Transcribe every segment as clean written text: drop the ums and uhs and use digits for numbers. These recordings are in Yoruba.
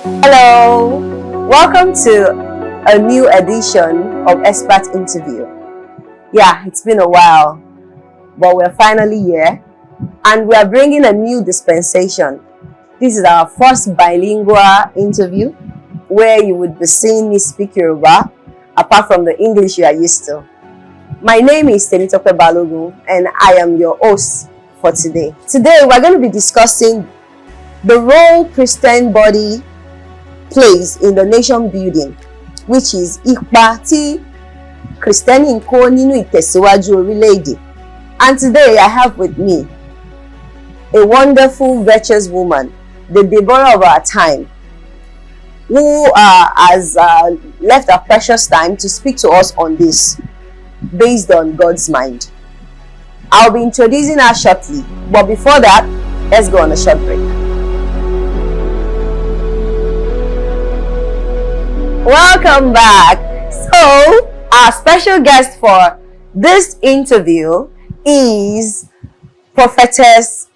Hello, welcome to a new edition of Espact Interview. Yeah, it's been a while, but we're finally here and we're bringing a new dispensation. This is our first bilingual interview where you would be seeing me speak Yoruba apart from the English you are used to. My name is Temitope Balogun and I am your host for today. Today we're going to be discussing the role Christian body plays in the nation building, which is ipa tí Kristẹni ń kó nínú ìtẹ̀síwájú orílẹ̀-èdè. And today I have with me a wonderful, virtuous woman, the Deborah of our time, who has left her precious time to speak to us on this, based on God's mind. I'll be introducing her shortly, but before that, let's go on a short break. Welcome back. So, our special guest for this interview is Prophetess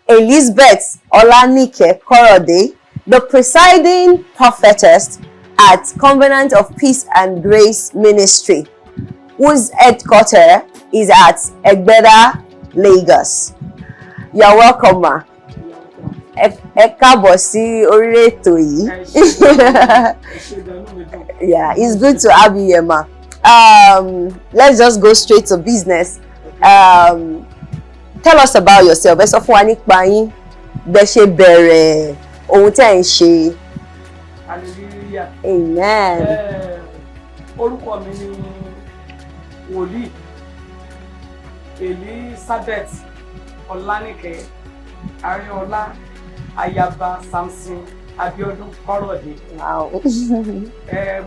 Elizabeth Olanike Korode, the presiding prophetess at Covenant of Peace and Grace Ministry, whose headquarters is at Egbeda, Lagos. You are welcome, ma. Yeah, it's good to have you here, ma. Let's just go straight to business. Tell us about yourself. Ẹ sọ fún wa nípa yín, bẹ́ ṣe bẹ̀rẹ̀, ohun tẹ́ ń ṣe. Hallelujah. Amen. Orúkọ mi ni Wòlíì Elizabeth Olanike Arinola Ayaba Samson Abiodun Korode. Wow.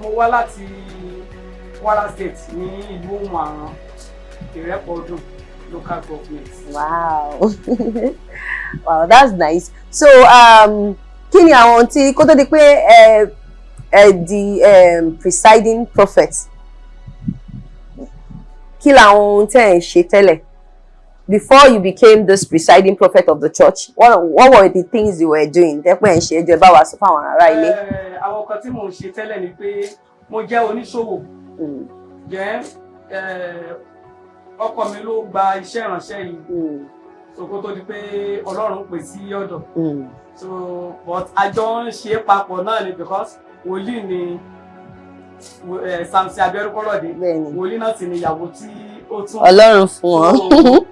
Mo wá láti Kwara State ní ìlú Òmùaran, Ìrẹ́pọ̀dùn local government. Wow. Wow, that's nice. So, kí ni àwọn tí kó tó di pé the presiding prophet, kí làwọn tẹ́ ń ṣe tẹ́lẹ̀? Before you became this presiding prophet of the church, what were the things you were doing? Dẹ́pẹ́ ń ṣe ẹjọ́ bá wa sọ fáwọn ará ilé. Àwọn kan tí mò ń ṣe tẹ́lẹ̀ ni pé mo jẹ́ oníṣòwò. Jẹ́ ọkọ mi ló gba iṣẹ́ ìránṣẹ́ yìí. So kó tó di pé Ọlọ́run pè sí ọ̀dọ̀. So but àjọ ń ṣe papọ̀ náà ni because wòlíì ni Samson Abiodun Korode. Wòlíì náà sì ni ìyàwó tí ó tún Ọlọ́run fún wọn.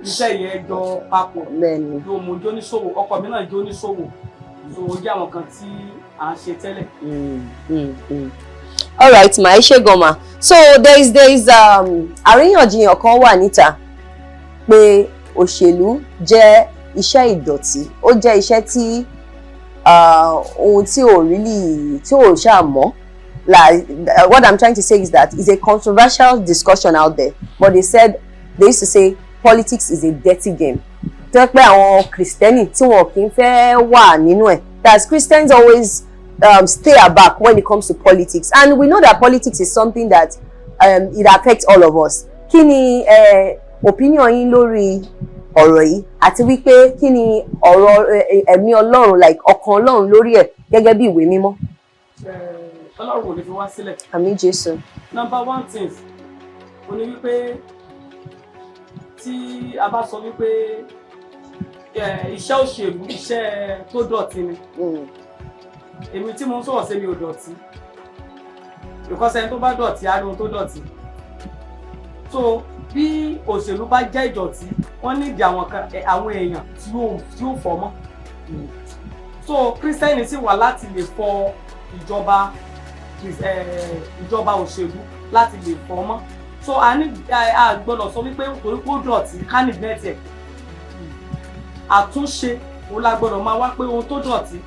Iṣẹ́ yẹn jọ papọ̀. Bẹ́ẹ̀ni. Yo mo jó níṣòwò, ọkọ mi náà jó níṣòwò. So ó jẹ́ àwọn kan tí à ń ṣe tẹ́lẹ̀. All right, ma, ẹ ṣé gan ma. So there is àríyànjiyàn kan wà níta pé òṣèlú jẹ́ iṣẹ́ ìdọ̀tí. Ó jẹ́ iṣẹ́ tí ohun tí ò really tí ò ṣáà mọ̀. Like what I'm trying to say is that it's a controversial discussion out there, but they used to say politics is a dirty game. Tó pé àwọn Kristẹni tí wọn kì í fẹ́ wà nínú ẹ̀. That Christians always stay aback when it comes to politics, and we know that politics is something that it affects all of us. Kí ni opinion yín lórí ọ̀rọ̀ yìí, àti wípé kí ni ọ̀rọ̀ ẹ̀mí Ọlọ́run, like ọkàn Ọlọ́run lórí ẹ̀ gẹ́gẹ́ bí ìwé mímọ́? Ọlọ́run kò ní fi wá sílẹ̀. Àmín Jésù. Number one thing, ó ní wípé tí a bá sọ wípé iṣẹ́ òṣèlú iṣẹ́ tó dọ̀tí ni. Èmi tí mo ń sọ̀rọ̀ sí mi ò dọ̀tí. Because ẹni tó bá dọ̀tí á rí ohun tó dọ̀tí. So bí òṣèlú bá jẹ́ ìdọ̀tí, wọ́n nídìí àwọn èèyàn tí ó fọ̀ mọ́. So Christian sì wà láti lè fọ ìjọba òṣèlú láti lè fọ̀ mọ́. So a gbọ́dọ̀ sọ wípé torí pé ó dọ̀tí ká ní bẹ́ẹ̀ àtúnṣe òun la gbọ́dọ̀ máa wá pé ohun tó dọ̀tí,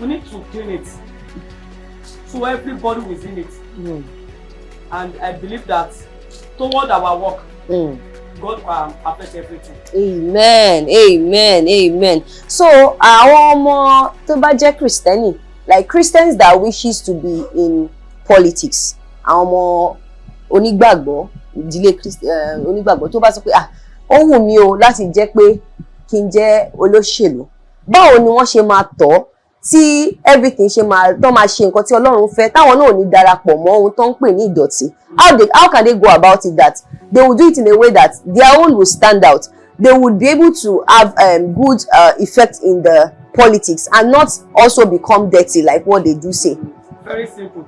we need to clean it so everybody is in it. And I believe that toward our work, God will perfect everything. Amen, amen, amen. So àwọn ọmọ tó bá jẹ́ Kristẹni, like Christians that wishes to be in politics, àwọn ọmọ onígbàgbọ́, ìdílé onígbàgbọ́ tó bá sọ pé ó wù mí o láti jẹ́ pé kí n jẹ́ olóṣèlú, báwo ni wọ́n ṣe máa tọ́ tí everything ṣe máa tó máa ṣe nǹkan tí Ọlọ́run fẹ́ táwọn náà ò ní darapọ̀ mọ́ ohun tó ń pè ní ìdọ̀tí. How can they go about it that they will do it in a way that their own will stand out? They would be able to have good effect in the politics and not also become dirty like what they do say. Very simple.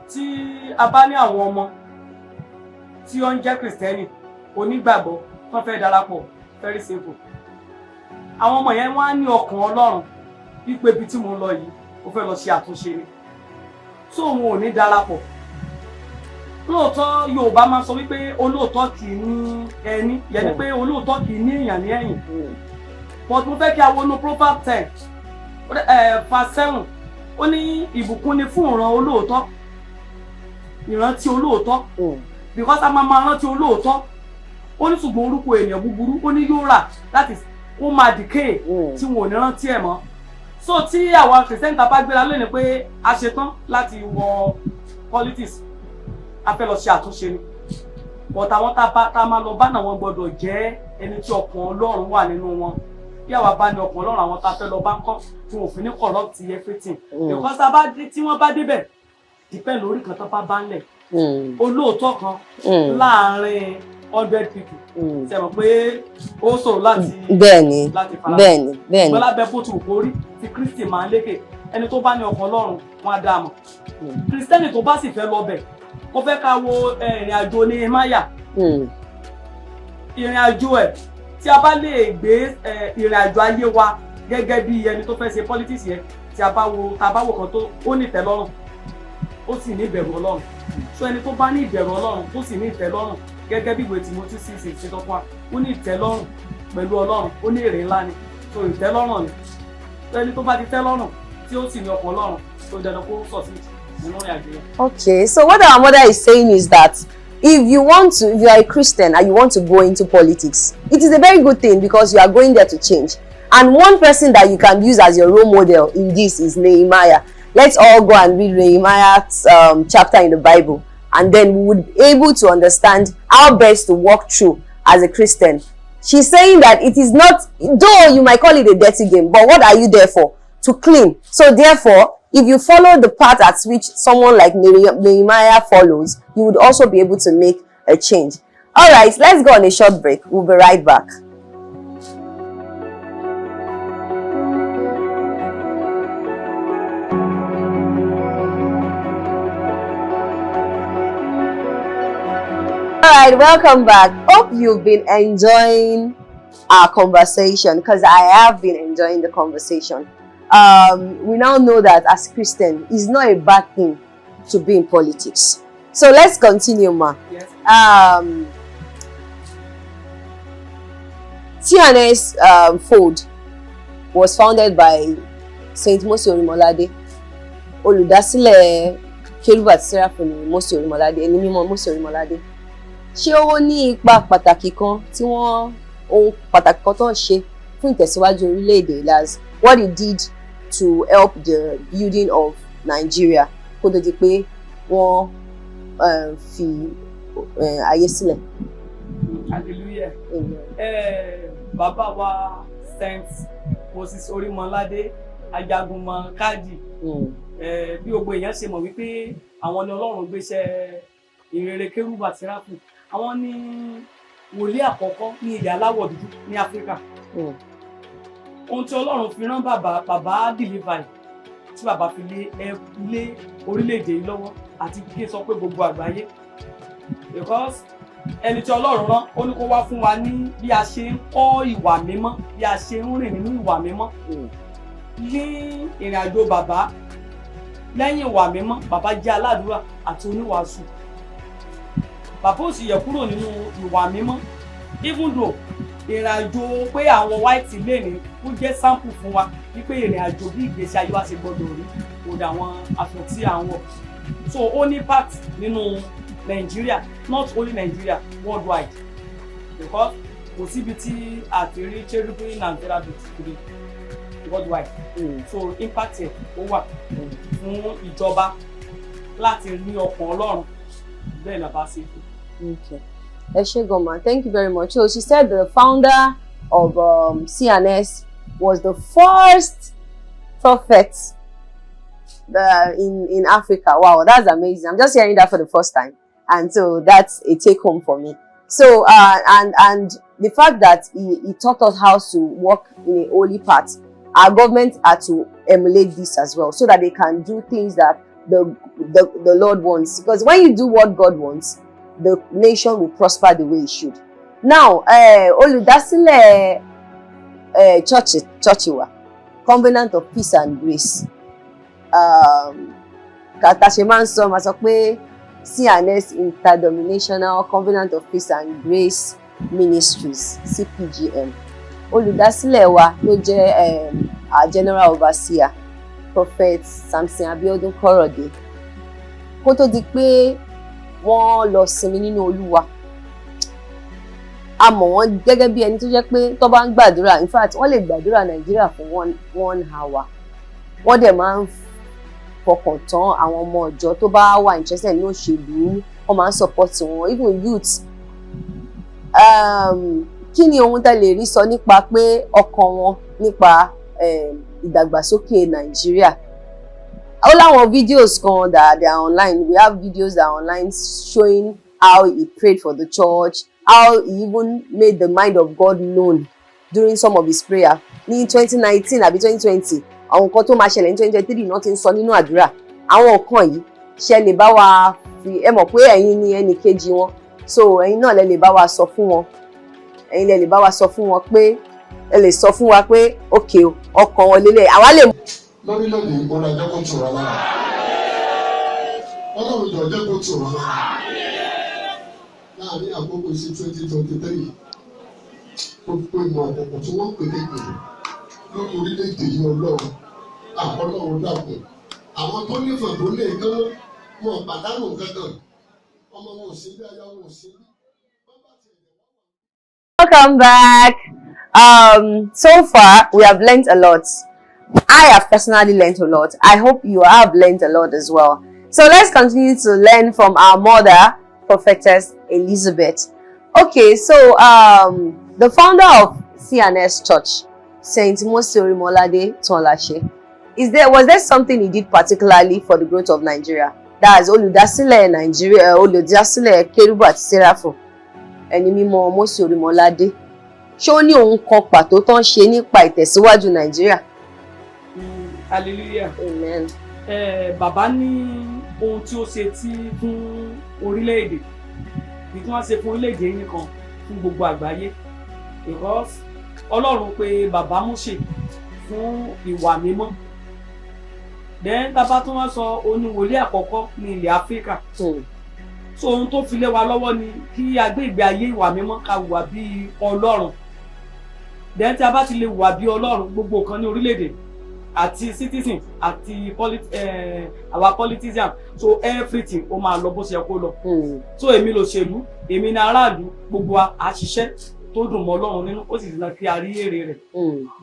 Tí a bá ní àwọn ọmọ tí ó ń jẹ́ Kristẹni onígbàgbọ́ wọ́n fẹ́ darapọ̀, very simple. Àwọn ọmọ yẹn wọ́n á ní ọkàn Ọlọ́run wípé ibi tí mo ń lọ yìí ó fẹ́ lọ ṣe àtúnṣe ni. So wọn ò ní darapọ̀. Lóòótọ́ Yorùbá máa ń sọ wípé olóòótọ́ kì í ní ẹni, yẹn ni pé olóòótọ́ kì í ní èèyàn ní ẹ̀yìn. But mo fẹ́ kí a wo inú Proverbs 10 verse 7 ó ní ìbùkún ni fún ìran olóòótọ́, ìrántí olóòótọ́, because a máa rántí olóòótọ́. Ó ní ṣùgbọ́n orúkọ ènìyàn búburú ó ní yóò rà, that is ó máa decay tí wọn ò ní rántí ẹ̀ mọ́. So tí àwọn Christian tá bá gbéra lónìí pé a ṣetán láti wọ politics, a fẹ́ lọ ṣe àtúnṣe ni, but àwọn tá máa lọ bá náà wọn gbọ́dọ̀ jẹ́ ẹni tí ọkàn Ọlọ́run wà nínú wọn. Bí àwa bá ní ọkàn Ọlọ́run, àwọn tá fẹ́ lọ bá ń kọ́ tí wọn ò fi ní corrupt everything, because tí wọ́n bá débẹ̀ depend lórí kan tó bá ń lẹ̀. Olóòótọ́ kan láàárín 100 people ṣe mọ̀ pé ó ṣòro láti fara. Bẹ́ẹ̀ni. Bọ́lá bẹ bó ti wù kó rí tí Kristi máa ń lékè, ẹni tó bá ní ọkàn Ọlọ́run wọn á dá a mọ̀. Kristẹni tó bá sì fẹ́ lọ bẹ̀, mo fẹ́ ká wo ìrìn àjò Nehemiah. Ìrìn àjò ẹ̀ tí a bá lè gbé ìrìn àjò ayé wa gẹ́gẹ́ bí ẹni tó fẹ́ ṣe politics yẹn, tí a bá wo kan tó ó ní ìtẹ́lọ́rùn ó sì ní ìbẹ̀rù Ọlọ́run. So ẹni tó bá ní ìbẹ̀rù Ọlọ́run tó sì ní ìtẹ́lọ́rùn gẹ́gẹ́ bí ìwé Timothy 6 ṣe tọ́ fún wa, ó ní ìtẹ́lọ́rùn pẹ̀lú Ọlọ́run, ó ní èrè ńlá ni. So ìtẹ́lọ́rùn ni. So ẹni tó bá ti tẹ́lọ́rùn tí ó sì ní ọkàn Ọlọ́run tó dandan kó succeed nínú ìrìn àjò yẹn. Okay, so what our mother is saying is that if you are a Christian and you want to go into politics, it is a very good thing because you are going there to change. And one person that you can use as your role model in this is Nehemiah. Let's all go and read Nehemiah's chapter in the Bible, and then we would be able to understand how best to walk through as a Christian. She's saying that it is not, though you might call it a dirty game, but what are you there for? To clean. So therefore, if you follow the path at which someone like Nehemiah follows, you would also be able to make a change. All right, let's go on a short break. We'll be right back. All right, welcome back. Hope you've been enjoying our conversation, because I have been enjoying the conversation. We now know that as Christian, it's not a bad thing to be in politics. So let's continue, ma. Yes. TNS Fold was founded by Saint Mose Orimolade, olùdásílẹ̀ Cherubim and Seraphim Mose Orimolade, ẹni mímọ́ Mose Orimolade. Ṣé ó ní ipa pàtàkì kan tí ohun pàtàkì kan tó ń ṣe fún ìtẹ̀síwájú orílẹ̀-èdè, that's what he did to help the building of Nigeria kó tó di pé wọ́n fi ayé sílẹ̀? Hallelujah. Bàbá wa Saint Moses Orimolade Ajagunmọ Káàdì, bí gbogbo èèyàn ṣe mọ̀ wípé àwọn ni Ọlọ́run gbéṣẹ́ ìrere Cherubim and Seraphim. Àwọn ni wòlíì àkọ́kọ́ ní ilẹ̀ aláwọ̀ dúdú ní Áfíríkà. Ohun tí Ọlọ́run fi rán bàbá deliver tí bàbá fi lé orílẹ̀-èdè yìí lọ́wọ́ àti kí sọ pé gbogbo àgbáyé, because ẹni tí Ọlọ́run rán ó ní kó wá fún wa ní bí a ṣe ń kọ́ ìwà mímọ́, bí a ṣe ń rìn nínú ìwà mímọ́. Ní ìrìn àjò bàbá lẹ́yìn ìwà mímọ́, bàbá jẹ́ aládùúrà àti oníwàásù. Bàbá ò sì yẹ kúrò nínú ìwà mímọ́, even though ìrìn àjò pé àwọn white lè ní ó jẹ́ sample fún wa wípé ìrìn àjò bí ìgbésí ayé wa ṣe gbọdọ̀ rí kò dà àwọn aṣọ tí à ń wọ̀. So ó ní part nínú Nigeria, not only Nigeria, worldwide, because kò síbi tí a ti rí Cherubim and Seraphim today worldwide. So impact ẹ̀ ó wà fún ìjọba láti ní ọkàn Ọlọ́run bẹ́ẹ̀ la bá ṣe fún. Okay. Eshegoma, thank you very much. So she said the founder of CNS was the first prophets in Africa. Wow, that's amazing. I'm just hearing that for the first time. And so that's a take home for me. So, and the fact that he taught us how to walk in a holy path, our government are to emulate this as well, so that they can do things that the Lord wants. Because when you do what God wants, the nation will prosper the way it should. Now, olùdásílẹ̀ church wa, Covenant of Peace and Grace. Kàtàṣe máa ń sọ, máa sọ pé CNS Interdenominational Covenant of Peace and Grace Ministries, CPGM. Olùdásílẹ̀ wa ló jẹ́ our General Overseer, Prophet Samson Abiodun Korode. Kó tó di pé wọ́n lọ sinmi nínú Olúwa, a mọ̀ wọ́n gẹ́gẹ́ bí ẹni tó jẹ́ pé tó bá ń gbàdúrà, in fact wọ́n lè gbàdúrà Nàìjíríà fún one hour. Wọ́n dẹ̀ máa ń fọkàn tán àwọn ọmọ ìjọ tó bá wà interested ní òṣèlú, wọ́n máa ń support wọn, even youth. Kí ni ohun tẹ́ lè rí sọ nípa pé ọkàn wọn nípa ìdàgbàsókè Nàìjíríà? Ó láwọn videos kan that they are online. We have videos that are online showing how he prayed for the church, how he even made the mind of God known during some of his prayer. Ní 2019 àbí 2020, àwọn nǹkan tó máa ṣẹlẹ̀ ní 2023 náà ti ń sọ nínú àdúrà. Àwọn nǹkan yìí ṣe lè bá wa fi, ẹ mọ̀ pé ẹ̀yin ni ẹnì kejì wọn, so ẹ̀yin náà lè bá wa sọ fún wọn. Ẹ̀yin lè bá wa sọ fún wọn pé, ẹ lè sọ fún wa pé okay o, ọkàn wọn lélẹ̀, àwa lè. Lórílẹ̀-èdè ìgbóná jẹ́ kó tù wá lára. Ọlọ́run jọ jẹ́ kó tù wá lára. Láàárín àkókò sí 2023, gbogbo ìmọ̀ ọ̀pọ̀ tí wọ́n pè kékeré lórí orílẹ̀-èdè yìí Ọlọ́run, Ọlọ́run dàpọ̀. Àwọn tó nífẹ̀ẹ́ tó lè kán wọn pàdánù kankan. Ọmọ wọn ò sí bí aya wọn ò sí bí. Welcome back. So far we have learned a lot. I have personally learned a lot. I hope you have learned a lot as well. So let's continue to learn from our mother, Prophetess Elizabeth. Okay, so the founder of CNS Church, Saint Mose Orimolade Tonlashe, was there something he did particularly for the growth of Nigeria? That is olùdásílẹ̀ Nigeria, olùdásílẹ̀ Cherubim and Seraphim, ẹni mímọ́ Mose Orimolade. Ṣé ó ní ohun kan pàtó tó ń ṣe nípa ìtẹ̀síwájú Nàìjíríà? Hallelujah. Amen. Bàbá ní ohun tí ó ṣe tí fún orílẹ̀-èdè, bí tí wọ́n ṣe fún orílẹ̀-èdè yìí nìkan fún gbogbo àgbáyé. Because Ọlọ́run pé bàbá Mósè fún ìwà mímọ́. Then tábà tún wọ́n sọ oníwòlé àkọ́kọ́ ní ilẹ̀ Áfíríkà. So ohun tó fi lé wa lọ́wọ́ ni kí a gbé ìgbé ayé ìwà mímọ́, ká hùwà bí Ọlọ́run. Then tí a bá ti lè hùwà bí Ọlọ́run, gbogbo kan ní orílẹ̀-èdè àti citizens àti our politicians, so everything ó máa lọ bó ṣe yẹ kó lọ. So èmi lòṣèlú, èmi ní aráàlú, gbogbo wa a ṣiṣẹ́ tó dùn mọ́ Ọlọ́run nínú, ó sì lọ kí a rí èrè rẹ̀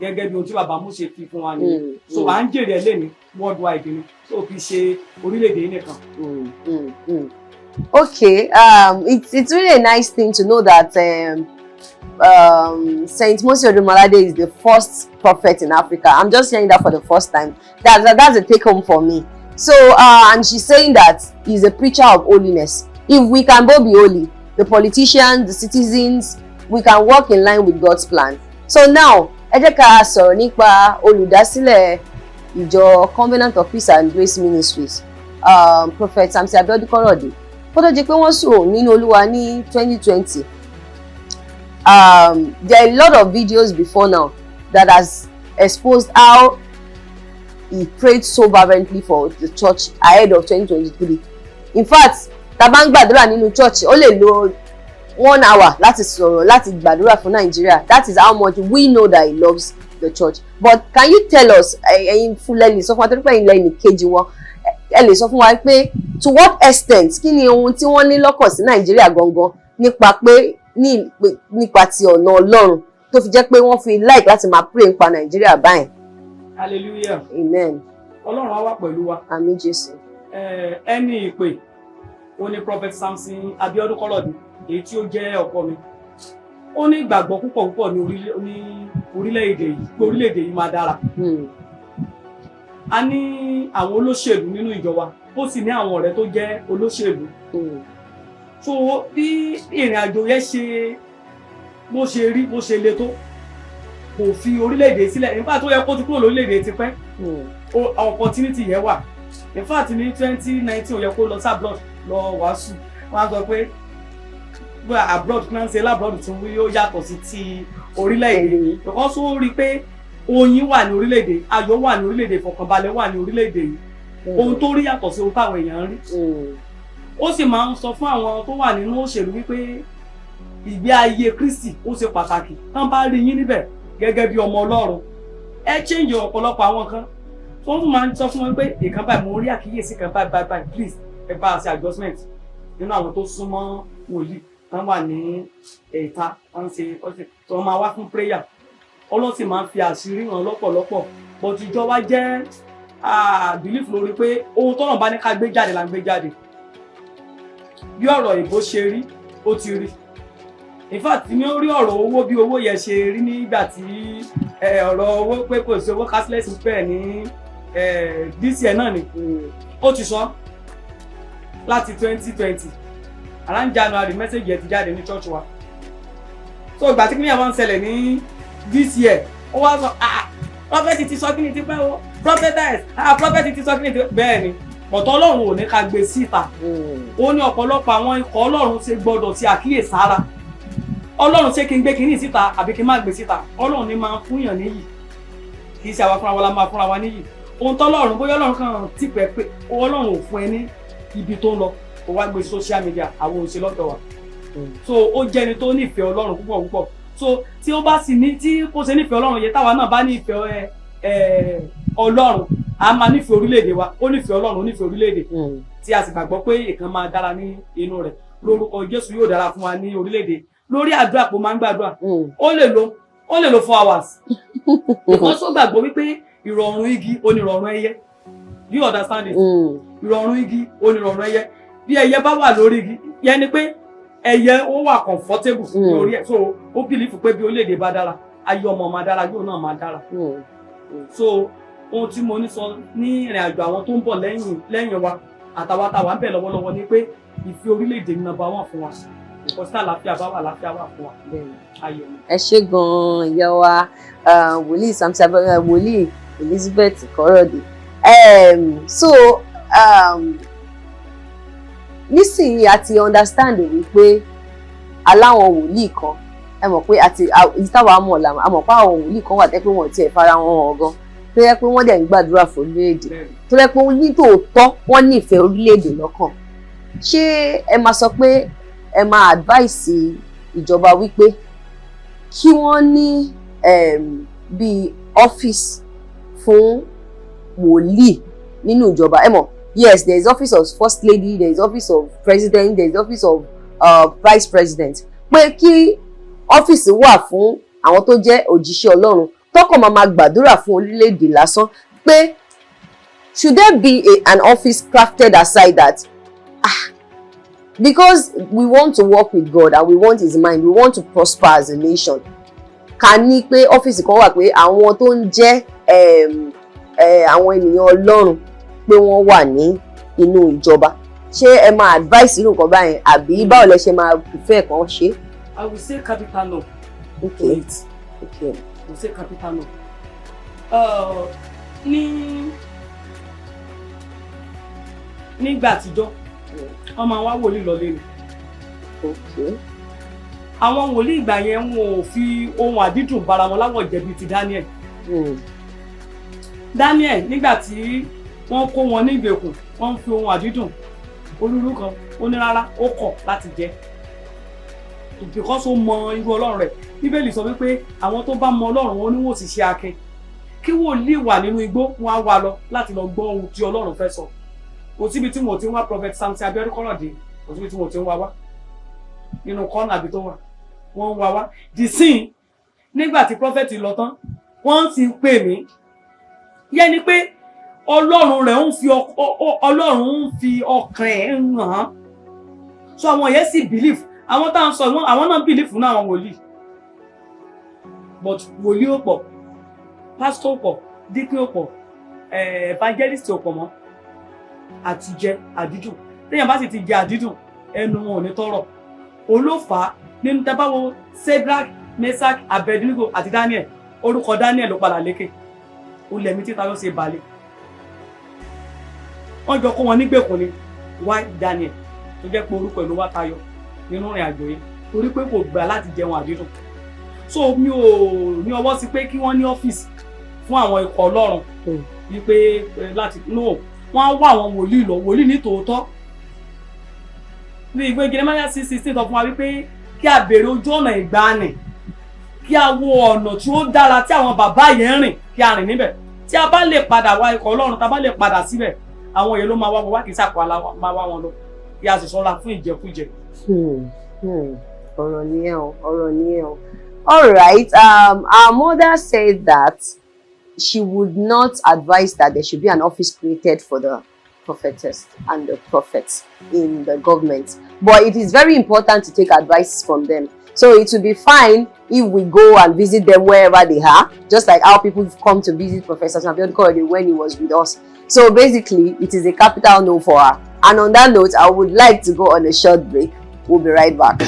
gẹ́gẹ́ bí ohun tí bàbá Mósè fi fún wa nìyẹn. So à ń jèrè ẹ̀ lẹ́ni worldwide ni, so kì í ṣe orílẹ̀-èdè yìí nìkan. Okay, it's really a nice thing to know that Saint Mose Orimolade is the first prophet in Africa. I'm just saying that for the first time. That's a take home for me. So, and she's saying that he's a preacher of holiness. If we can both be holy, the politicians, the citizens, we can work in line with God's plan. So now, ẹ jẹ́ ká sọ̀rọ̀ nípa olùdásílẹ̀ ìjọ Covenant of Peace and Grace Ministries, Prophet Samson Abiodun Korode. Kó tó di pé wọ́n sùn nínú Olúwa ní 2020. There are a lot of videos before now that has exposed how he prayed so fervently for the church ahead of 2023. In fact, tá bá ń gbàdúrà nínú church, ó lè lo 1 hour láti sọ̀rọ̀, láti gbàdúrà fún Nigeria. That is how much we know that he loves the church. But can you tell us, ẹ̀yin fúnlẹ̀ lè sọ fún wa tó pé ẹ̀yin lẹ́yìn kejì wọn, ẹ lè sọ fún wa pé to what extent, kí ni ohun tí wọ́n ní lọ́kàn sí Nigeria gangan nípa pé nípa ti ọ̀nà Ọlọ́run tó fi jẹ́ pé wọ́n fi like láti máa pray nípa Nigeria báyìí. Hallelujah. Amen. Ọlọ́run á wà pẹ̀lú wa. Àmín Jésù. Ẹni ìpè ó ní Prophet Samson Abiodun Korode, èyí tí ó jẹ́ ọkọ mi. Ó ní ìgbàgbọ́ púpọ̀ ní orílẹ̀-èdè yìí, pé orílẹ̀-èdè yìí máa dára. a ní àwọn olóṣèlú nínú ìjọ wa ó sì ní àwọn ọ̀rẹ́ tó jẹ́ olóṣèlú. So bí ìrìn àjò yẹn ṣe bó ṣe rí bó ṣe le tó kò fi orílẹ̀-èdè sílẹ̀ in fact ó yẹ kó ti kúrò lórílẹ̀-èdè ti pẹ́ opportunity yẹn wà in fact ní 2019 ó yẹ kó lọ sí abroad lọ wàásù wọ́n á sọ pé abroad náà ṣe labroad tí ó yàtọ̀ sí ti orílẹ̀-èdè because ó rí pé oyin wà ní orílẹ̀-èdè ayọ̀ wà ní orílẹ̀-èdè ìfọ̀kànbalẹ̀ wà ní orílẹ̀-èdè yìí ohun tó rí yàtọ̀ sí ohun táwọn èèyàn rí ó sì máa ń sọ fún àwọn tó wà nínú òṣèlú wípé ìgbé ayé Kristi ó ṣe pàtàkì tán bá rí yín níbẹ̀ gẹ́gẹ́ bí ọmọ Ọlọ́run ẹ change ọ̀pọ̀lọpọ̀ àwọn kan tó tún máa ń sọ fún wọn pé ìkan báyìí mo rí àkíyèsí kan báyìí please ẹ bá a ṣe adjustment nínú àwọn tó súnmọ́ wòlíì tán wà ní ẹ̀ta wọ́n ṣe tó wọ́n máa wá fún prayer ọlọ́sìn máa ń fi àṣírí hàn lọ́pọ̀lọpọ̀ but ìjọba jẹ́ belief lórí pé ohun tọ́nà bá ní ká gbé jáde là ń gbé jáde bí ọ̀rọ̀ ìbò ṣe rí ó ti rí in fact ní ó rí ọ̀rọ̀ owó bí owó yẹn ṣe rí nígbà tí ọ̀rọ̀ owó pé kò sí owó cashless pẹ̀ ní this year náà ni ó ti sọ láti 2020 around January message yẹn ti jáde ní church wa so ìgbà tí kí ni àwọn ń ṣẹlẹ̀ ní this year ó wá sọ prophet ti sọ kí ni ti pẹ́ o prophetess prophet ti sọ kí ni ti bẹ́ẹ̀ ni ọ̀tọ̀ Ọlọ́run ò ní ká gbé síta ó ní ọ̀pọ̀lọpọ̀ àwọn ikọ̀ Ọlọ́run ṣe gbọ́dọ̀ ti àkíyèsára Ọlọ́run ṣé kí n gbé kinní síta àbí kí n má gbé síta Ọlọ́run ní máa ń fúnyàn níyì kì í ṣe àwa fúnra wa la máa fúnra wa níyì ohun tọ́lọ́run bóyá Ọlọ́run kan ti pẹ́ pé Ọlọ́run ò fún ẹ ní ibi tó ń lọ ó wá gbé social media àwọn òṣèlú lọ́dọ̀ wa so ó jẹ́ ẹni tó nífẹ̀ẹ́ Ọlọ́run púpọ̀ púpọ̀ so tí ó bá sì ní tí kò ṣe nífẹ̀ẹ́ Ọlọ́run yẹ táwa náà bá nífẹ̀ẹ́ Ọlọ́run a máa nífẹ̀ẹ́ orílẹ̀-èdè wa ó nífẹ̀ẹ́ Ọlọ́run ó nífẹ̀ẹ́ orílẹ̀-èdè tí a sì gbàgbọ́ pé ìkan máa dára ní inú rẹ̀ lórúkọ Jésù yóò dára fún wa ní orílẹ̀-èdè lórí àdúrà pé ó máa ń gbàdúrà ó lè lo 4 hours because ó gbàgbọ́ wípé ìrọ̀rùn igi onírọ̀rùn ẹyẹ do you understand it ìrọ̀rùn igi onírọ̀rùn ẹyẹ bí ẹyẹ bá wà lórí igi yẹn ni pé ẹyẹ ó wà comfortable lórí ẹ so ó bìlífù pé bí orílẹ̀-èdè bá dára ayé ọmọ máa dára yóò náà máa dára so ohun tí mo ní sọ ní ìrìn àjò àwọn tó ń bọ̀ lẹ́yìn wa àtàwọn àtàwọn ń bẹ̀ lọ́wọ́lọ́wọ́ ni pé ìfẹ́ orílẹ̀-èdè ní number 1 fún wa ìkọsí àlàáfíà bá wà àlàáfíà wà fún wa ayọ̀ mi. ẹ ṣé gan-an ìyá wa wòlíì Samson wòlíì Elizabeth Korode so nísìnyí a ti understand wípé aláwọn wòlíì kan ẹ mọ̀ pé àti ìtawà mọ̀ làwọn a mọ̀ pé àwọn wòlíì kan wà tẹ́ pé wọ́n tiẹ̀ fara wọn hàn gan tó yẹ pé wọ́n dẹ̀ ń gbàdúrà fún orílẹ̀-èdè tó yẹ pé ní tòótọ́ wọ́n nífẹ̀ẹ́ orílẹ̀-èdè lọ́kàn ṣé ẹ máa sọ pé ẹ máa advice ìjọba wípé kí wọ́n ní bíi ọ́fíìsì fún wòlíì nínú ìjọba ẹ mọ̀ yes there is office of first lady there is office of president there is office of vice president pé kí ọ́fíìsì wà fún àwọn tó jẹ́ òjíṣẹ́ Ọlọ́run tọkàn máa gbàdúrà fún orílẹ̀-èdè lásán pé should there be an office crafted aside that because we want to work with God and we want his mind we want to prosper as a nation ká ní pé ọ́fíìsì kan wà pé àwọn tó ń jẹ́ àwọn ènìyàn Ọlọ́run pé wọ́n wà ní inú ìjọba ṣé ẹ máa advice irú nǹkan báyẹn àbí báwo lẹ ṣe máa prefer kan ṣe. I will say capital no. Okay. I will say capital no. Nígbà àtijọ́ wọ́n máa wá wòlíì lọlé ni. Àwọn wòlíì ìgbà yẹn wọn ò fi ohun àdídùn bára wọn láwọ̀ jẹ̀bi ti Daniel. Daniel nígbà tí wọ́n kó wọn ní ìgbèkùn wọ́n fi ohun àdídùn olúlu kan ó ní rárá ó kọ̀ láti jẹ because ó mọ irú Ọlọ́run rẹ̀ Bíbélì sọ wípé àwọn tó bá mọ Ọlọ́run wọn ni wọ́n sì ṣe akin kí wòlíì wà nínú igbó wọn á wá lọ láti lọ gbọ́ ohun tí Ọlọ́run fẹ́ sọ kò síbi tí mo ti ń wá Prophet Samson Abiodun Korode kò síbi tí mo ti ń wá nínú kọ́nà àbí tó wà wọ́n ń wá the sin nígbà tí prophet lọ tán wọ́n ti pè mí yẹn ni pé Ọlọ́run rẹ̀ Ọlọ́run ń fi ọkàn ẹ̀ hàn án so àwọn yẹn sì believe àwọn tá à ń sọ àwọn náà believe fún àwọn wòlíì but wòlíì ò pọ̀ pastor ò pọ̀ deacon ò pọ̀ evangelist ò pọ̀ mọ́ àti jẹ àdídùn téèyàn bá sì ti jẹ àdídùn ẹnu wọn ò ní tọrọ olófà nínú tabawo Shadrach Meshach Abednego àti Daniel orúkọ Daniel ló padà lékè olè mi títa ló ṣe balẹ̀ wọ́n jọ kó wọn nígbèkùn ni why Daniel tó jẹ́ pé orúkọ ìlú wa tayọ nínú ìrìn àjò yìí torí pé kò gbà láti jẹun àdídùn so mi ò ní ọwọ́ sí pé kí wọ́n ní ọ́fíìsì fún àwọn ikọ̀ Ọlọ́run wípé láti no wọ́n á wá àwọn wòlíì lọ wòlíì ní tòótọ́ ní ìwé Jeremiah 6:16 tó fún wa wípé kí a béèrè ojú ọ̀nà ìgbàanì kí a wo ọ̀nà tí ó dára tí àwọn bàbá yẹn rìn kí a rìn níbẹ̀ tí a bá lè padà wá ikọ̀ Ọlọ́run tá a bá lè padà síbẹ̀ àwọn èèyàn ló máa wá wọn wá kì í sàkó máa wá wọn lọ kí a sì ṣọ́ra fún ìjẹkújẹ. ọ̀rọ̀ ni ẹ o ọ̀rọ̀ ni ẹ o. All right, our mother said that she would not advise that there should be an office created for the prophetess and the prophets in the government. But it is very important to take advice from them. So it will be fine if we go and visit them wherever they are, just like how people come to visit Professor Korode when he was with us. So basically, it is a capital no for her. And on that note, I would like to go on a short break. We'll be right back.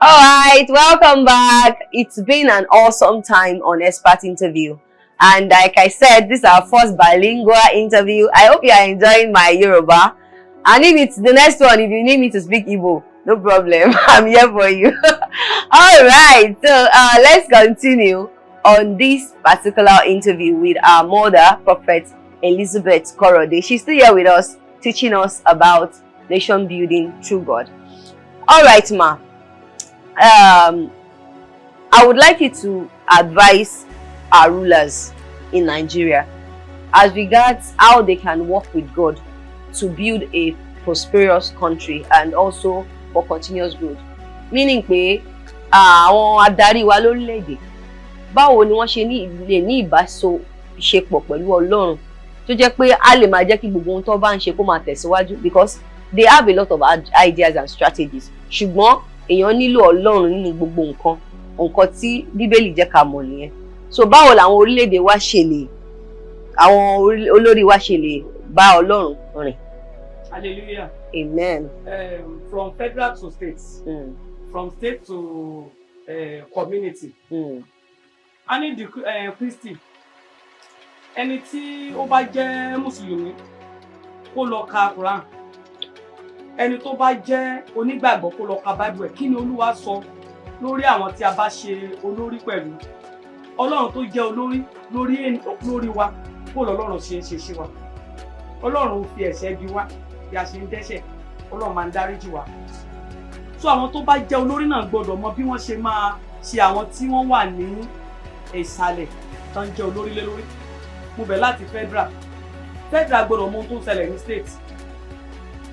Alright, welcome back. It's been an awesome time on Espact Interview. And like I said, this is our first bilingual interview. I hope you are enjoying my Yoruba. And if it's the next one, if you need me to speak Igbo, no problem. I'm here for you. Alright, so let's continue on this particular interview with our mother, Prophet Elizabeth Korode. She's still here with us, teaching us about nation building through God. Alright, ma. I would like you to advise our rulers in Nigeria as regards how they can work with God to build a prosperous country and also for continuous growth. Meaning pé àwọn adarí wa lórílẹ̀-èdè báwo ni wọ́n ṣe lè ní ìbáṣepọ̀ pẹ̀lú Ọlọ́run tó jẹ́ pé a lè máa jẹ́ kí gbogbo ohun tó bá ń ṣe kó máa tẹ̀síwájú because they have a lot of ideas and strategies. Ṣùgbọ́n èèyàn nílò Ọlọ́run nínú gbogbo nǹkan tí Bíbélì jẹ́ ká mọ̀ nìyẹn. So báwo làwọn orílẹ̀-èdè wa ṣe lè àwọn olórí wa ṣe lè bá Ọlọ́run rìn? Hallelujah. Amen. From federal to states, from state to community. A ní Kristi ẹni tí ó bá jẹ́ Mùsùlùmí kó lọ ka Quran. Ẹni tó bá jẹ́ onígbàgbọ́ kó lọ ka Bible. Kí ni Olúwa sọ lórí àwọn tí a bá ṣe olórí pẹ̀lú? Ọlọ́run tó jẹ́ lórí wa kó lọ́lọ́run ṣe wa. Ọlọ́run fi ẹ̀ṣẹ̀ bí wa bí a ṣe ń dẹ́ṣẹ̀. Ọlọ́run máa ń dáríjì wa. So àwọn tó bá jẹ́ olórí náà gbọ́dọ̀ mọ bí wọ́n ṣe máa ṣe àwọn tí wọ́n wà ní ìsàlẹ̀ tó ń jẹ́ olórí lé lórí. Mo bẹ̀ láti federal gbọ́dọ̀ mọ ohun tó ń ṣẹlẹ̀ ní state.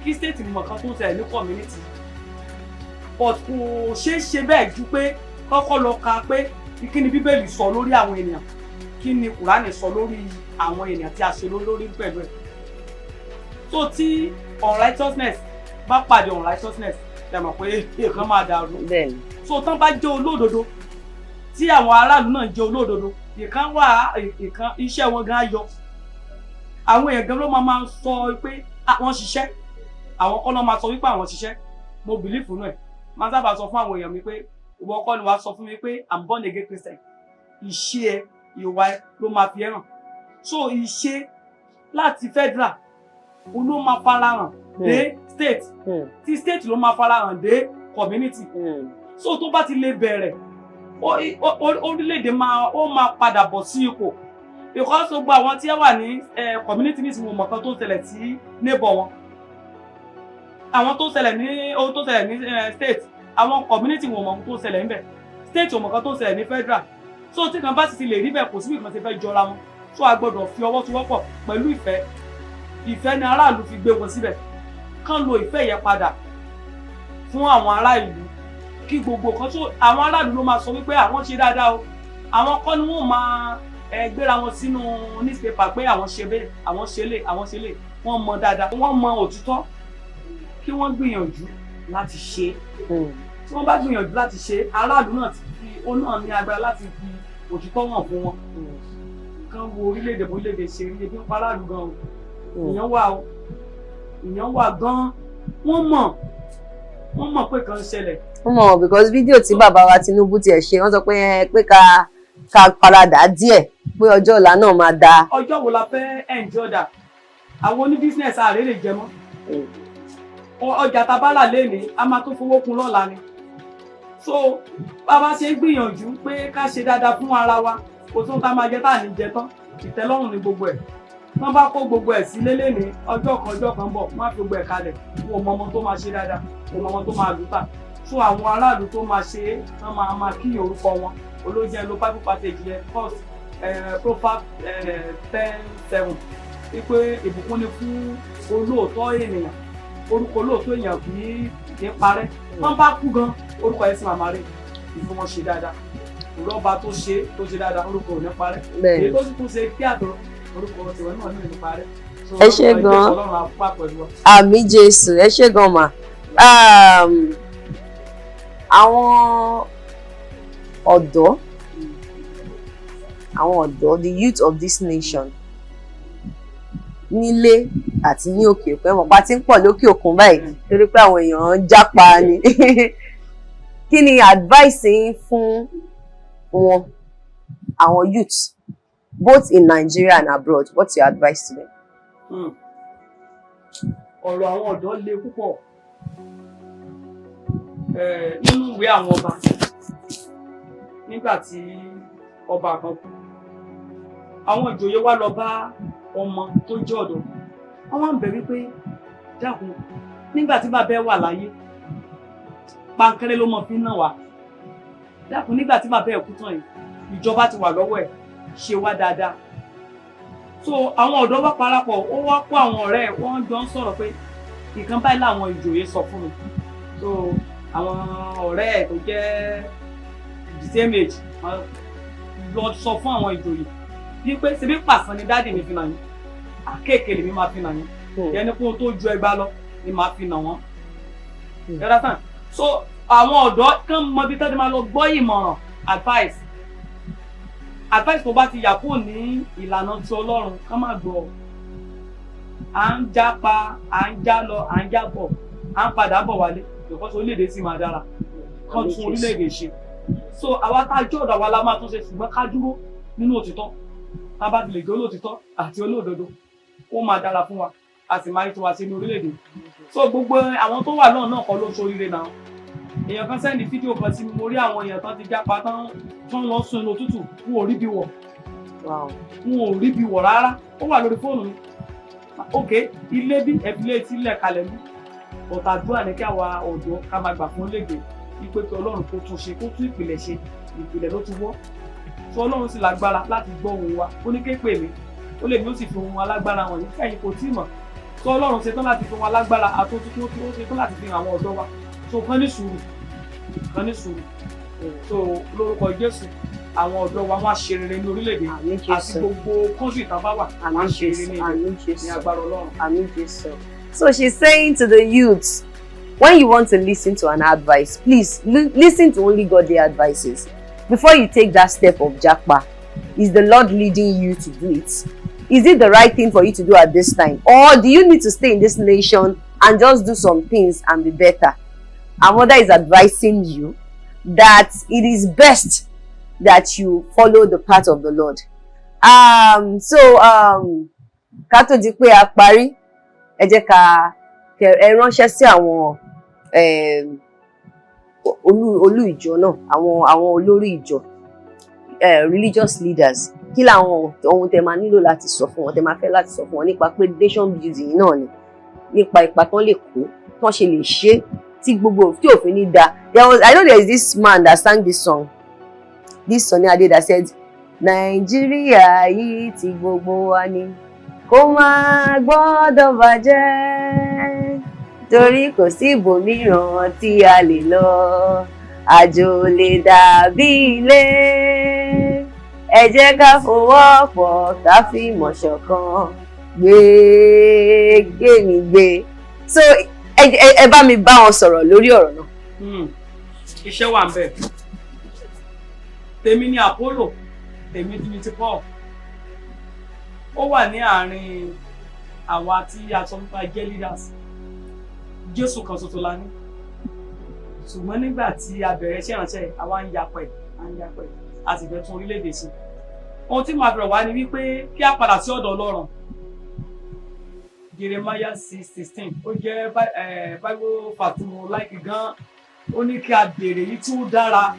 Kí state mọ̀ kan tó ń ṣẹlẹ̀ ní community. But kò ṣeé ṣe bẹ́ẹ̀ ju pé kọ́kọ́ lọ ka pé kí ni Bíbélì sọ lórí àwọn ènìyàn, kí ni Kùránì sọ lórí àwọn ènìyàn tí a ṣe lórí pẹ̀lú ẹ̀. So tí unrighteousness bá pàdé unrighteousness, ẹ mọ̀ pé èèkàn máa dàrú. So tán bá jẹ́ olódodo, tí àwọn aráàlú náà jẹ́ olódodo, ìkan wà iṣẹ́ wọn gan yọ. Àwọn èèyàn gan ló máa sọ pé wọ́n ṣiṣẹ́, àwọn kọ́ ló máa sọ wípé àwọn ṣiṣẹ́. Mo believe nínú ẹ̀. Máa sábà sọ fún àwọn èèyàn mi pé ìwọ kọ́ ni wàá sọ fún mi pé I'm born again Christian. Ìṣe ẹ, ìwà ẹ ló máa fi hàn. So ìṣe láti federal ló máa farahàn dé state, tí state ló máa farahàn dé community. So tó bá ti lè bẹ̀rẹ̀ orílẹ̀-èdè máa padà bọ̀ sí ipò because gbogbo àwọn tí wà ní community ní ìsìnkú mọ̀kan tó ṣẹlẹ̀ sí neighbor wọn, àwọn tó ṣẹlẹ̀ ní state, àwọn community wọn mọ̀ tó ṣẹlẹ̀ níbẹ̀, state wọn mọ̀kan tó ṣẹlẹ̀ ní federal. So tí kan bá sì ti lè rí bẹ́ẹ̀ kò síbi kan ṣe fẹ́ jọra wọn. So a gbọ́dọ̀ fi ọwọ́ sowọ́pọ̀ pẹ̀lú ìfẹ́ ni aráàlú fi gbé wọn síbẹ̀. Kán lo ìfẹ́ yẹn padà fún àwọn ará ìlú kí gbogbo kan. So àwọn aráàlú ló máa sọ wípé àwọn ṣe dáadáa o. Àwọn kọ́ ni wọ́n máa gbéra wọn sínú newspaper pé àwọn ṣe bẹ́ẹ̀, àwọn ṣe lè. wọ́n mọ dáadáa wọ́n mọ òtítọ́ kí wọ́n gbìyànjú láti ṣe tí wọ́n bá gbìyànjú láti ṣe aráàlú náà ti fi ó náà ní agbára láti fi òtítọ́ hàn fún wọn kán wo orílẹ̀-èdè orílẹ̀-èdè ṣe rí ebi ń pa aráàlú gan o ìyẹn wà gan wọ́n mọ̀ pé kan ṣẹlẹ̀. wọ́n mọ̀ because fídíò tí bàbá wa Tinubu tiẹ̀ ṣe wọ́n sọ pé ká paradà díẹ̀ pé ọjọ́ ọ̀la náà máa da. ọjọ́ wo la fẹ́ enjoy that àwọn oní business ààrẹ lè jẹ mọ́ ọjà tabala lẹ́ni a máa tó fowó kun lọ́la ni so bàbá ṣe ń gbìyànjú pé ká ṣe dáadáa fún ara wa kò tó tá máa jẹ tá à ní jẹ tán ìtẹ́lọ́rùn ní gbogbo ẹ̀ wọ́n bá kó gbogbo ẹ̀ sí lélẹ̀ ní ọjọ́ kan bọ̀ wọ́n á fi gbogbo ẹ̀ kalẹ̀ wọ́n mọ ọmọ tó máa ṣe dáadáa wọ́n mọ ọmọ tó máa lù tà so àwọn aráàlú tó máa ṣe é wọ́n máa kí orúkọ wọn olójẹ́ ló bible passage yẹn first Proverbs 10:7 wípé ìbùkún ni fún olóòótọ́ ènìyàn orúkọ olóòótọ́ èèyàn kì í parẹ́ wọ́n bá kú gan orúkọ yẹn sì máa rẹ̀ ìfún wọn ṣe dáadáa ìrọ́ba tó ṣe dáadáa orúkọ ò ní parẹ́ èyí tó sì tún ṣe kí àtọ̀ orúkọ tiwọn náà ní ìlú parẹ́. ẹ ṣé gan àmì Jésù ẹ ṣé gan mà àwọn ọ̀dọ́ the youth of this nation nílé àti ní òkè òkun ẹ̀mọ̀ pa tí ń pọ̀ lókè òkun báyìí torí pé àwọn èèyàn ń jápa ni kí ni advice yín fún wọn àwọn youths both in Nigeria and abroad? What's your advice to them? ọ̀rọ̀ àwọn ọ̀dọ́ le púpọ̀ nínú ìwé àwọn ọba nígbà tí ọba kan kú àwọn ìjòyè wá lọ bá ọmọ tó jẹ́ ọ̀dọ́ wọ́n wá ń bẹ̀ wípé dákun nígbà tí bàbá ẹ wà láyé pankẹ́rẹ́ ló mọ̀ fi ń nà wá dákun nígbà tí bàbá ẹ kú tán yìí ìjọba ti wà lọ́wọ́ ẹ̀ ṣe wá dáadáa so àwọn ọ̀dọ́ wá parapọ̀ ó wá kó àwọn ọ̀rẹ́ ẹ̀ wọ́n jọ ń sọ̀rọ̀ pé nǹkan báyìí làwọn ìjòyè sọ fún mi so àwọn ọ̀rẹ́ ẹ̀ tó jẹ́ the same age lọ sọ fún àwọn ìjòyè wípé ṣebí pàṣán ni dáàdì mi fi nà yín akéèké lèmi máa fi nà yín ẹni kó tó ju ẹgbàá lọ ni màá fi nà wọ́n yàrá tán so àwọn ọ̀dọ́ kàn mọ ibi tó ti máa lọ gbọ́ ìmọ̀ràn advice tó bá ti yà kúrò ní ìlànà ti Ọlọ́run ká má gbọ́ à ń jápa à ń já lọ à ń jábọ̀ à ń padà bọ̀ wálé ìkọ́sọ̀ orílẹ̀-èdè sì máa dára kán tún orílẹ̀-èdè ṣe so àwa tá a jọ́ ọ̀dọ̀ wa la máa tún ṣe ṣùgbọ́n ká dúró nínú òtítọ́ tá a bá ti lè jẹ́ olóòtítọ́ àti olóòdodo ó máa dára fún wa a sì máa rí tiwa sí ní orílẹ̀-èdè so gbogbo àwọn tó wà náà kọ́ ló ṣoríire náà èèyàn kan sẹ́ndì fídíò kan sí mi mo rí àwọn èèyàn tán ti jápa tán lọ sún inú òtútù wọn ò rí bí wọ̀ wọn ò rí bí wọ̀ rárá ó wà lórí fóònù mi ok ilé bí ẹ̀fílẹ̀ sílẹ̀ kalẹ̀ bí ọ̀tà àdúrà ní kí àwa ọ̀dọ́ ká máa gbà fún léde wípé kí Ọlọ́run kó tún ṣe kó tún ìpìlẹ̀ ṣe ìpìlẹ̀ ló ti wọ́ tí Ọlọ́run sì lágbára láti gbọ́ ohùn wa ó ní képe mi ó lè ní ó sì fi ohun alágbára wọ̀nyí kẹ́yìn kò tí mọ̀ tí Ọlọ́run ṣetán láti fi ohun alágbára àtúntò tó ṣetán láti fi àwọn ọ̀dọ́ wa so kán ní sùúrù so lórúkọ Jésù àwọn ọ̀dọ́ wa wọ́n á ṣe rere ní orílẹ̀-èdè àti gbogbo kọ́ńtì ìta bá wà wọ́n á ṣe rere ní agbára Ọlọ́run. Àmín Jésù. So she's saying to the youths, when you want to listen to an advice, please listen to only godly advices. Before you take that step of japa, is the Lord leading you to do it? Is it the right thing for you to do at this time? Or do you need to stay in this nation and just do some things and be better? Our mother is advising you that it is best that you follow the path of the Lord. Ká tó di pé a parí, ẹ jẹ́ ká ẹ ránṣẹ́ sí àwọn olú ìjọ náà, àwọn olórí ìjọ, religious leaders. Kí làwọn ohun tẹ́ máa nílò láti sọ fún wọn, tẹ́ máa fẹ́ láti sọ fún wọn nípa pé nation building náà ni, nípa ipa tán lè kó, tán ṣe lè ṣe tí gbogbo tí òfin ní da. I know there is this man that sang this song, this Sunny Ade, that said, Nàìjíríà yìí ti gbogbo wa ni, kó má gbọ́dọ̀ bàjẹ́, torí kò sí ibòmíràn tí a lè lọ, àjò lè dàbí ilé, ẹ jẹ́ ká fọwọ́pọ̀ ká fìmọ̀ ṣọ̀kan, gbé mi gbé. So ẹ bá mi bá wọn sọ̀rọ̀ lórí ọ̀rọ̀ náà. Iṣẹ́ wà ń bẹ̀. Tèmi ni Apollo, tèmi ni ti Paul. Ó wà ní àárín àwa tí a sọ nípa jẹ́ leaders. Jésù kan ṣoṣo la ní. Ṣùgbọ́n nígbà tí a bẹ̀rẹ̀ iṣẹ́ ìránṣẹ́ àwa ń yapẹ̀ a sì fẹ́ tún orílẹ̀-èdè ṣe. Ohun tí màá bẹ̀rẹ̀ wá ni wípé kí a padà sí ọ̀dọ̀ Ọlọ́run. Jeremiah 6:16 ó jẹ́ Bible fact mo like gan. Ó ní kí a béèrè èyí tí ó dára,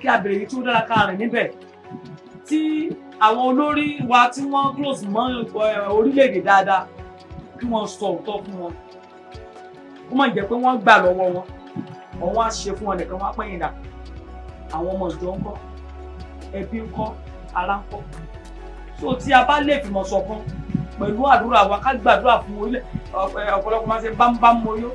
ká rìn níbẹ̀. Tí àwọn olórí wa tí wọ́n close mọ́ orílẹ̀-èdè dáadáa kí wọ́n sọ òótọ́ fún wọn. Kó má jẹ́ pé wọ́n gbà lọ́wọ́ wọn, wọ́n á ṣe fún wọn nìkan, wọ́n á pẹ́yìn dà. Àwọn ọmọ ìjọ ń kọ́, ẹbí ń kọ́, ará ń kọ́. So tí a bá lè fìmọ̀ ṣọ̀kan pẹ̀lú àdúrà wa, ká gbàdúrà fún orílẹ̀ ọ̀pọ̀lọpọ̀ máa ń ṣe bámbám moyó.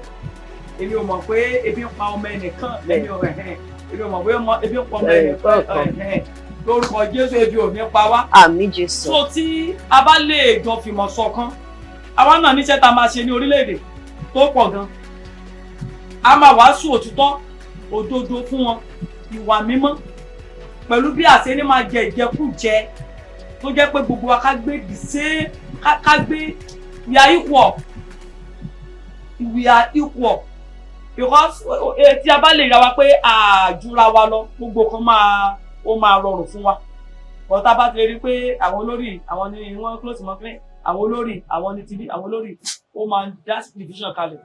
Èmi ò mọ̀ pé ebi ń pa ọmọ ẹnìkan, èmi ò mọ̀ pé ebi ń pa ọmọ ẹnìkan. Lórúkọ Jésù ebi ò ní pa wá. Àmín Jésù. So tí a bá lè jọ fìmọ̀ ṣọ̀kan, àwa náà níṣẹ́ tá a máa ṣe ní orílẹ̀-èdè tó pọ̀ gan. A máa wàásù òtítọ́, òdodo fún wọn, ìwà mímọ́, pẹ̀lú bí àṣẹ ní máa jẹ ìjẹkújẹ tó jẹ́ pé gbogbo wa ká gbé we are equal because tí a bá lè ra wa pé àjùra wa lọ gbogbo kan ó máa rọrùn fún wa. But tá bá ti rí pé àwọn olórí àwọn ni wọ́n close mọ́ pé àwọn olórí àwọn ni tv àwọn olórí ó máa dá division kalẹ̀.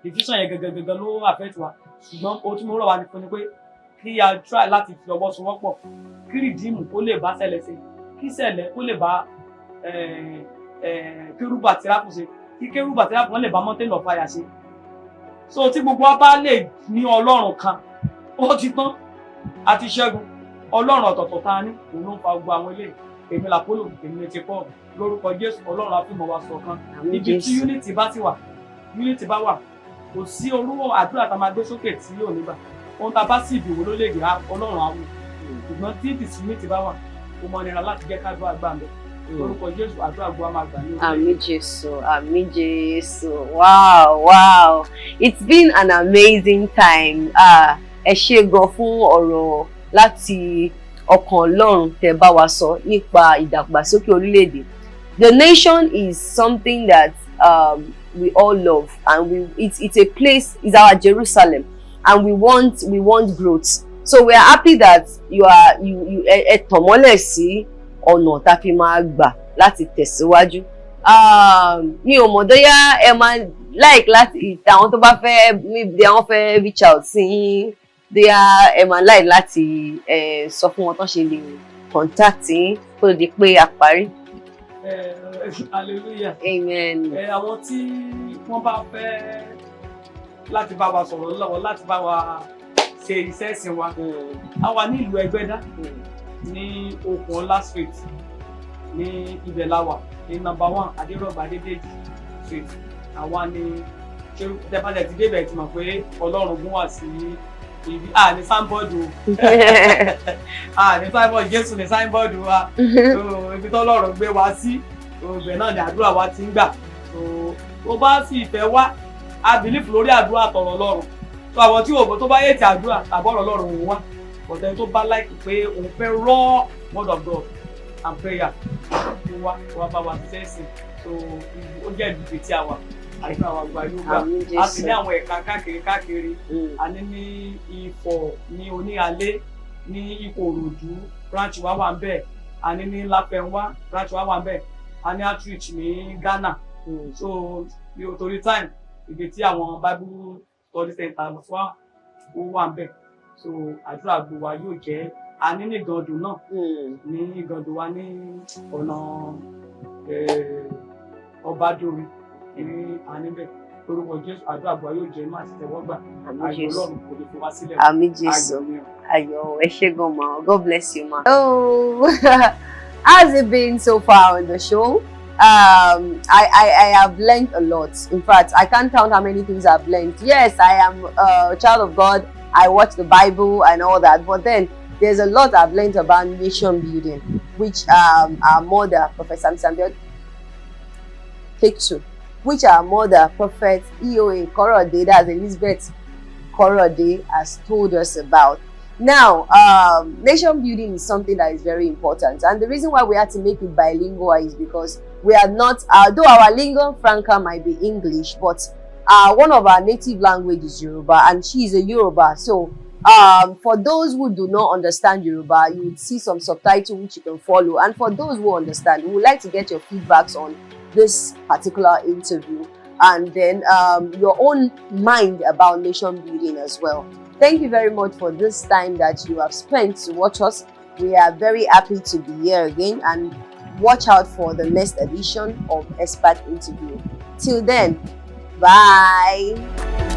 Division yẹn gẹ́gẹ́ ló affect wa. Ṣùgbọ́n o tí mo rọ̀ wá ní fún ni pé kí a try láti fi ọwọ́ sowọ́pọ̀ kí rìdíìmù kó lè bá ṣẹlẹ̀ ṣe, kí ṣẹlẹ̀ kó lè bá Cherubim and Seraphim ṣe, kí Cherubim and Seraphim lè bá Mountain of Fire ṣe. So tí gbogbo wa bá lè ní Ọlọ́run kan, ó ti tán àti ṣẹ́gun. Ọlọ́run ọ̀tọ̀ọ̀tọ̀ ta ní òun ló ń fa gbogbo àwọn eléyìí. Èmi l'Apollo, èmi ni ti Paul. Lórúkọ Jésù Ọlọ́run á fi mọ̀ wá ṣọ̀kan. Ibi tí unity bá wà, kò sí orúkọ àdúrà tá a máa gbé sókè tí yóò nígbà. Ohun tá a bá sì ìbìwò lórílẹ̀-èdè Ọlọ́run á wò. Ṣùgbọ́n tí disunity bá wà, ó mọ nira láti jẹ́ káàdúrà gbà ń bẹ̀. Lórúkọ Jésù àdúrà gbọ́ máa gbà ní orí. Àmín Jésù, àmín Jésù. Wow. It's been an amazing time. Ẹ ṣé gan fún ọ̀rọ̀ láti ọkàn Ọlọ́run tẹ́ bá wa sọ nípa ìdàgbàsókè orílẹ̀-èdè. The nation is something that we all love, and it's a place, it's our Jerusalem, and we want growth. So we are happy that you ẹ tàn mọ́lẹ̀ sí ọ̀nà tá fi máa gbà láti tẹ̀síwájú. Mi ò mọ̀ dóyá ẹ máa like láti àwọn tó bá fẹ́ maybe àwọn fẹ́ reach out sí dóyá ẹ máa like láti sọ fún wọn tó ṣe lè contact yín kó di pé a parí. Hallelujah. Amen. Àwọn tí wọ́n bá fẹ́ láti bá wa sọ̀rọ̀ lọ́wọ́, láti bá wa ṣe iṣẹ́ ìsìn wa, a wà ní ìlú Ẹgbẹ́dá ní Okunola Street ní ibẹ̀ la wà ní number 1 Adérọ̀gbà Adédèjì Street. Àwa ni tẹ́pàtẹ́ ti débẹ̀ ti mọ̀ pé Ọlọ́run gún wá sí ibi ní signboard o ní signboard Jésù ní signboard wa. So ibi tó Ọlọ́run gbé wa sí ibẹ̀ náà ni àdúrà wa ti ń gbà. So tó bá sì fẹ́ wá a believe lórí àdúrà tọ̀rọ̀ Ọlọ́run. So àwọn tí òbò tó bá yé ti àdúrà tàbọ̀rọ̀ Ọlọ́run òun wá, ọ̀tẹ̀ tó bá like pé òun fẹ́ raw word of God and prayer wá bá wa ṣiṣẹ́ sí. So ó jẹ́ ìdíje tí a wà àìsàn àwọn àgbà yóò gbà. A sì ní àwọn ẹ̀ka káàkiri. A ní Ifọ̀, ní Oníalé, ní Ìkòròdú branch wa wà ń bẹ̀. A ní Láfẹnwá branch wa wà ń bẹ̀. A ní outreach ní Ghana. So torí time ibi tí àwọn Bible study center wà ó wà ń bẹ̀. So àdúrà gbogbo wa yóò jẹ́ a ní Ìgàndò náà ní Ìgàndò wa ní ọ̀nà Ọbádórí ní àníbẹ̀. Orúkọ Jésù àdúrà gbogbo wa yóò jẹ́ máa ti tẹ́wọ́gbà. Ayọ̀ Ọlọ́run kò lè fi wá sílẹ̀. Àmín Jésù. Ayọ̀ ẹ ṣé gan ma. God bless you ma. Oh, how's it been so far on the show? I have learned a lot. In fact, I can't count how many things I've learned. Yes, I am a child of God. I watch the Bible and all that, but then there's a lot I've learned about nation building, which our mother, Professor Take 2, which our mother, Prophet EOA Korode, that's Elizabeth Korode, has told us about. Now, nation building is something that is very important, and the reason why we had to make it bilingual is because we are not, though our lingua franca might be English, but one of our native language is Yoruba, and she is a Yoruba. So for those who do not understand Yoruba, you would see some subtitle which you can follow, and for those who understand, we would like to get your feedbacks on this particular interview, and then your own mind about nation building as well. Thank you very much for this time that you have spent to watch us. We are very happy to be here again, and watch out for the next edition of Espact Interview. Till then, bye.